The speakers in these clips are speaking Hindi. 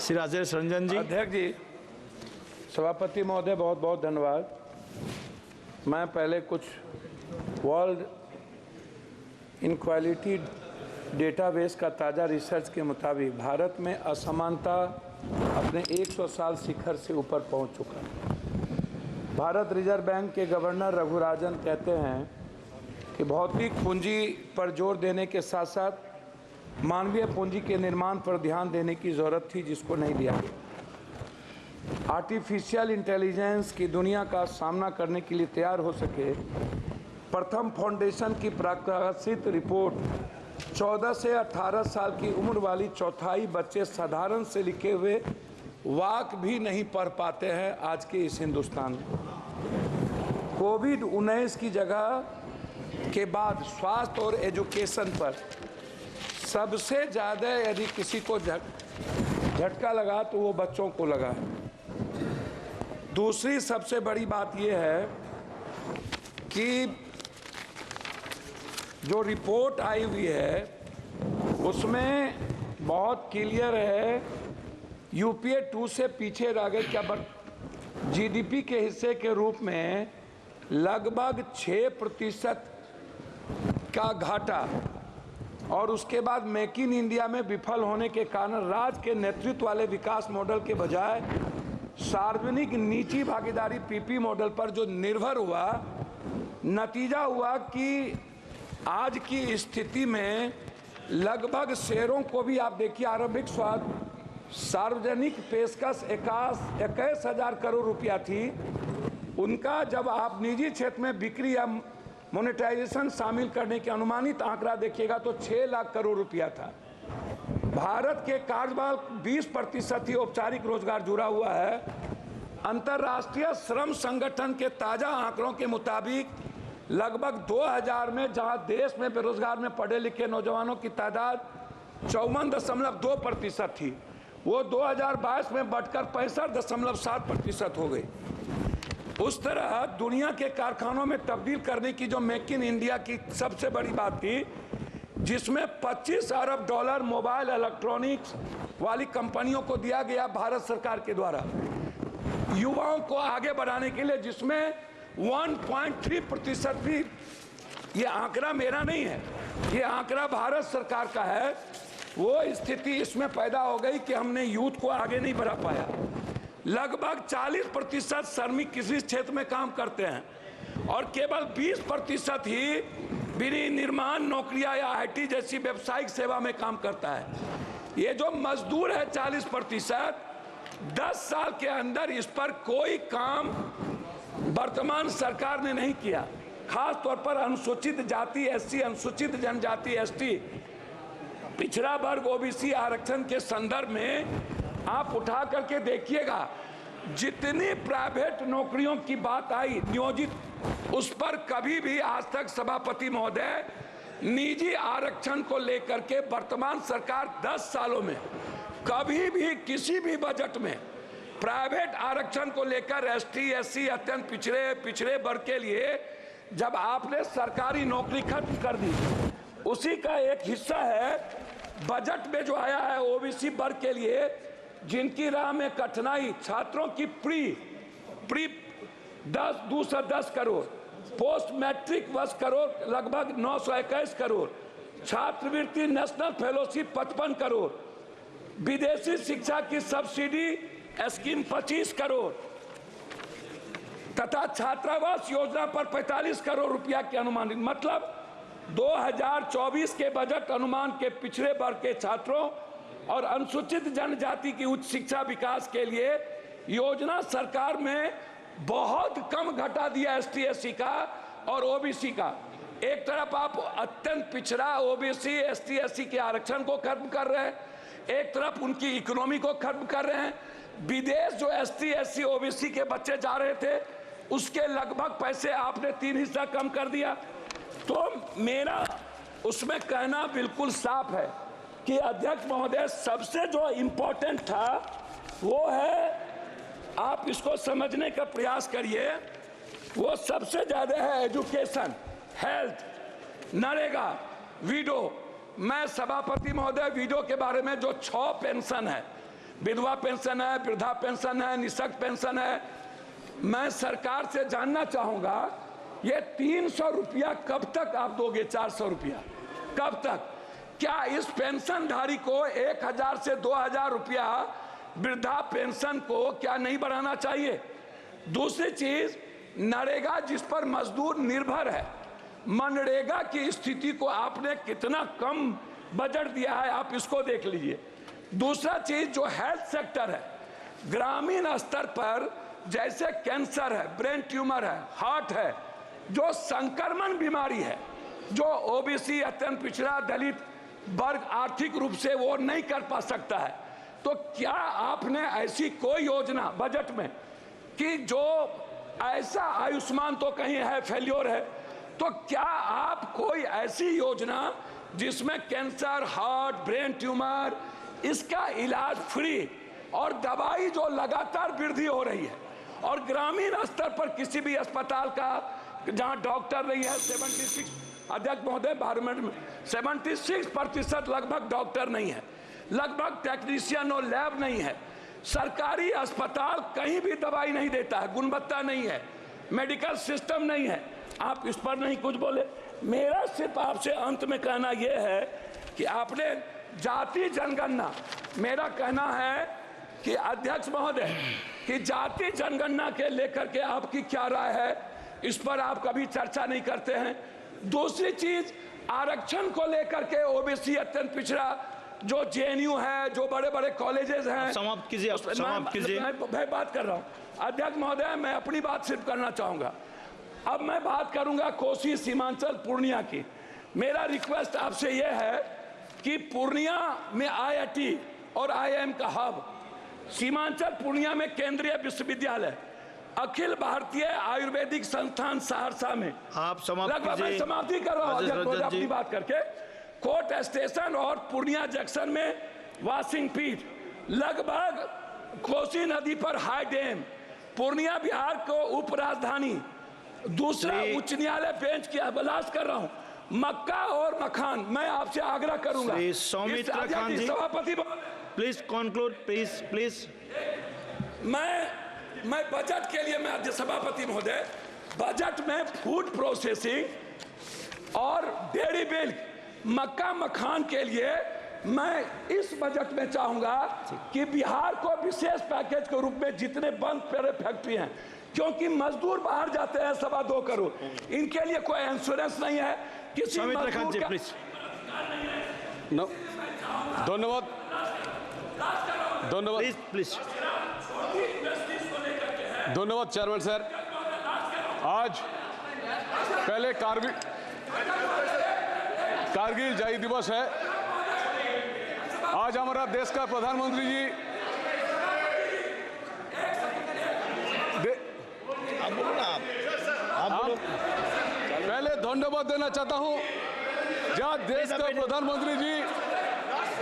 श्री राजेश रंजन जी। अध्यक्ष जी, सभापति महोदय बहुत बहुत धन्यवाद। मैं पहले कुछ वर्ल्ड इनक्वालिटी डेटाबेस का ताज़ा रिसर्च के मुताबिक भारत में असमानता अपने 100 साल शिखर से ऊपर पहुंच चुका है। भारत रिजर्व बैंक के गवर्नर रघुराजन कहते हैं कि भौतिक पूंजी पर जोर देने के साथ साथ मानवीय पूंजी के निर्माण पर ध्यान देने की ज़रूरत थी, जिसको नहीं दिया गया। आर्टिफिशियल इंटेलिजेंस की दुनिया का सामना करने के लिए तैयार हो सके, प्रथम फाउंडेशन की प्रकाशित रिपोर्ट 14 से 18 साल की उम्र वाली चौथाई बच्चे साधारण से लिखे हुए वाक भी नहीं पढ़ पाते हैं आज के इस हिंदुस्तान में। कोविड-19 की जगह के बाद स्वास्थ्य और एजुकेशन पर सबसे ज़्यादा यदि किसी को झटका लगा तो वो बच्चों को लगा है। दूसरी सबसे बड़ी बात ये है कि जो रिपोर्ट आई हुई है उसमें बहुत क्लियर है, यूपीए 2 से पीछे रह गए। क्या जीडीपी के हिस्से के रूप में लगभग 6% का घाटा, और उसके बाद मेक इन इंडिया में विफल होने के कारण राज्य के नेतृत्व वाले विकास मॉडल के बजाय सार्वजनिक निजी भागीदारी पीपी मॉडल पर जो निर्भर हुआ, नतीजा हुआ कि आज की स्थिति में लगभग शेयरों को भी आप देखिए, आरंभिक सार्वजनिक पेशकश 21,000 करोड़ रुपया थी, उनका जब आप निजी क्षेत्र में बिक्री या मोनेटाइजेशन शामिल करने के अनुमानित आंकड़ा देखिएगा तो 6 लाख करोड़ रुपया था। भारत के कार्यबल 20% ही औपचारिक रोजगार जुड़ा हुआ है। अंतर्राष्ट्रीय श्रम संगठन के ताज़ा आंकड़ों के मुताबिक लगभग 2000 में जहां देश में बेरोजगार में पढ़े लिखे नौजवानों की तादाद 54.2% थी, वो 2022 में बढ़कर 65.7% हो गई। उस तरह दुनिया के कारखानों में तब्दील करने की जो मेक इन इंडिया की सबसे बड़ी बात थी, जिसमें 25 अरब डॉलर मोबाइल इलेक्ट्रॉनिक्स वाली कंपनियों को दिया गया भारत सरकार के द्वारा युवाओं को आगे बढ़ाने के लिए, जिसमें 1.3% भी, ये आंकड़ा मेरा नहीं है, ये आंकड़ा भारत सरकार का है। वो स्थिति इसमें पैदा हो गई कि हमने यूथ को आगे नहीं बढ़ा पाया। लगभग 40% श्रमिक किसी क्षेत्र में काम करते हैं और केवल 20% ही विनिर्माण नौकरियां या आईटी जैसी व्यावसायिक सेवा में काम करता है। ये जो मजदूर है 40%, 10 साल के अंदर इस पर कोई काम वर्तमान सरकार ने नहीं किया। खास तौर पर अनुसूचित जाति एससी, अनुसूचित जनजाति एसटी, पिछड़ा वर्ग ओबीसी आरक्षण के संदर्भ में आप उठा करके देखिएगा, जितनी प्राइवेट नौकरियों की बात आई नियोजित, उस पर कभी भी आज तक सभापति महोदय निजी आरक्षण को लेकर के वर्तमान सरकार 10 सालों में कभी भी किसी भी बजट में प्राइवेट आरक्षण को लेकर एसटी एससी अत्यंत पिछड़े वर्ग के लिए जब आपने सरकारी नौकरी खत्म कर दी, उसी का एक हिस्सा है बजट में जो आया है ओबीसी वर्ग के लिए, जिनकी राह में कठिनाई, छात्रों की pre 210 crore, post matric 10 crore, लगभग 921 करोड़, छात्रवृत्ति नेशनल फेलोशिप 55 करोड़, विदेशी शिक्षा की सब्सिडी स्कीम 25 करोड़ तथा छात्रावास योजना पर 45 करोड़ रुपया के अनुमानित, मतलब 2024 के बजट अनुमान के पिछड़े वर्ग के छात्रों और अनुसूचित जनजाति की उच्च शिक्षा विकास के लिए योजना सरकार में बहुत कम घटा दिया एसटी एससी का और ओबीसी का। एक तरफ आप अत्यंत पिछड़ा ओबीसी एसटी एससी के आरक्षण को खत्म कर रहे हैं, एक तरफ उनकी इकोनॉमी को खत्म कर रहे हैं। विदेश जो एसटी एससी ओबीसी के बच्चे जा रहे थे उसके लगभग पैसे आपने 3 हिस्सा कम कर दिया। तो मेरा उसमें कहना बिल्कुल साफ है कि अध्यक्ष महोदय, सबसे जो इम्पोर्टेंट था वो है, आप इसको समझने का प्रयास करिए, वो सबसे ज़्यादा है एजुकेशन, हेल्थ, नरेगा, विडो। मैं सभापति महोदय विडो के बारे में जो 6 पेंशन है, विधवा पेंशन है, वृद्धा पेंशन है, निःशक्त पेंशन है। मैं सरकार से जानना चाहूंगा ये 300 रुपया कब तक आप दोगे? 400 रुपया कब तक? क्या इस पेंशनधारी को 1000 से 2000 रुपया वृद्धा पेंशन को क्या नहीं बढ़ाना चाहिए? दूसरी चीज, नरेगा जिस पर मजदूर निर्भर है, मनरेगा की स्थिति को आपने कितना कम बजट दिया है, आप इसको देख लीजिए। दूसरा चीज जो हेल्थ सेक्टर है, ग्रामीण स्तर पर जैसे कैंसर है, ब्रेन ट्यूमर है, हार्ट है, जो संक्रमण बीमारी है, जो ओबीसी, अत्यंत पिछड़ा, दलित वर्ग आर्थिक रूप से वो नहीं कर पा सकता है, तो क्या आपने ऐसी कोई योजना बजट में कि जो ऐसा, आयुष्मान तो कहीं है फेल्योर है, तो क्या आप कोई ऐसी योजना जिसमें कैंसर, हार्ट, ब्रेन ट्यूमर, इसका इलाज फ्री और दवाई जो लगातार वृद्धि हो रही है, और ग्रामीण स्तर पर किसी भी अस्पताल का जहां डॉक्टर नहीं है, 76 अध्यक्ष महोदय पार्लियामेंट में 76% लगभग डॉक्टर नहीं है, लगभग टेक्नीशियन और लैब नहीं है, सरकारी अस्पताल कहीं भी दवाई नहीं देता है, गुणवत्ता नहीं है, मेडिकल सिस्टम नहीं है, आप इस पर नहीं कुछ बोले। मेरा सिर्फ आपसे अंत में कहना यह है कि आपने जाति जनगणना, मेरा कहना है कि अध्यक्ष महोदय कि जाति जनगणना के लेकर के आपकी क्या राय है, इस पर आप कभी चर्चा नहीं करते हैं। दूसरी चीज, आरक्षण को लेकर के ओबीसी, अत्यंत पिछड़ा, जो जेएनयू है, जो बड़े बड़े कॉलेजेस हैं, समाप्त कीजिए, समाप्त कीजिए। मैं बात कर रहा हूं अध्यक्ष महोदय, मैं अपनी बात सिर्फ करना चाहूंगा। अब मैं बात करूंगा कोसी, सीमांचल, पूर्णिया की। मेरा रिक्वेस्ट आपसे यह है कि पूर्णिया में IIT और IIM का हब, सीमांचल पूर्णिया में केंद्रीय विश्वविद्यालय, अखिल भारतीय आयुर्वेदिक संस्थान सहरसा में, आप समाप्त कीजिए। समाप्ति कर रहा हूं अपनी बात करके। कोर्ट स्टेशन और पूर्णिया जंक्शन में वाशिंग पीठ, लगभग कोसी नदी पर हाई डैम, पूर्णिया बिहार को उप राजधानी, दूसरा उच्च न्यायालय बेंच की अभिलाष कर रहा हूं, मक्का और मखान। मैं आपसे आग्रह करूंगा सौमित्र खान जी, सभापति प्लीज कंक्लूड, प्लीज। मैं बजट के लिए, मैं आज सभापति महोदय, बजट में फूड प्रोसेसिंग और डेयरी मिल्क, मक्का मखान के लिए मैं इस बजट में चाहूंगा कि बिहार को विशेष पैकेज के रूप में जितने बंद पड़े फैक्ट्री हैं, क्योंकि मजदूर बाहर जाते हैं 2.25 करोड़, इनके लिए कोई इंश्योरेंस नहीं है, किसी मजदूर का धन्यवाद प्लीज। धन्यवाद चेयरमैन सर। आज पहले कारगिल विजय दिवस है। आज हमारा देश का प्रधानमंत्री जी पहले धन्यवाद देना चाहता हूं, जहां देश का प्रधानमंत्री जी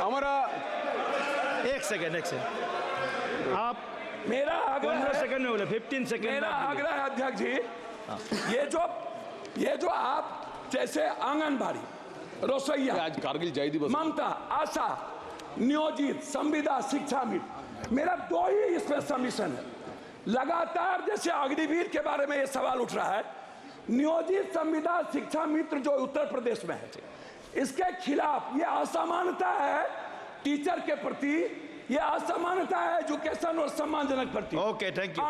हमारा एक सेकंड आप मेरा आग्रह 15 सेकंड में बोले, 15 सेकंड। मेरा आग्रह है अध्यक्ष जी, ये जो आप जैसे आंगनबाड़ी, रसोईया, आज कारगिल विजय दिवस, ममता, आशा, नियोजित, संविदा, शिक्षा मित्र, मेरा 2 ही इसमें सबमिशन है। लगातार जैसे अग्निवीर के बारे में ये सवाल उठ रहा है, नियोजित, संविदा, शिक्षा मित्र जो उत्तर प्रदेश में है, इसके खिलाफ ये असमानता है टीचर के प्रति, ये असमानता है एजुकेशन और सम्मानजनक प्रति। Okay, thank you.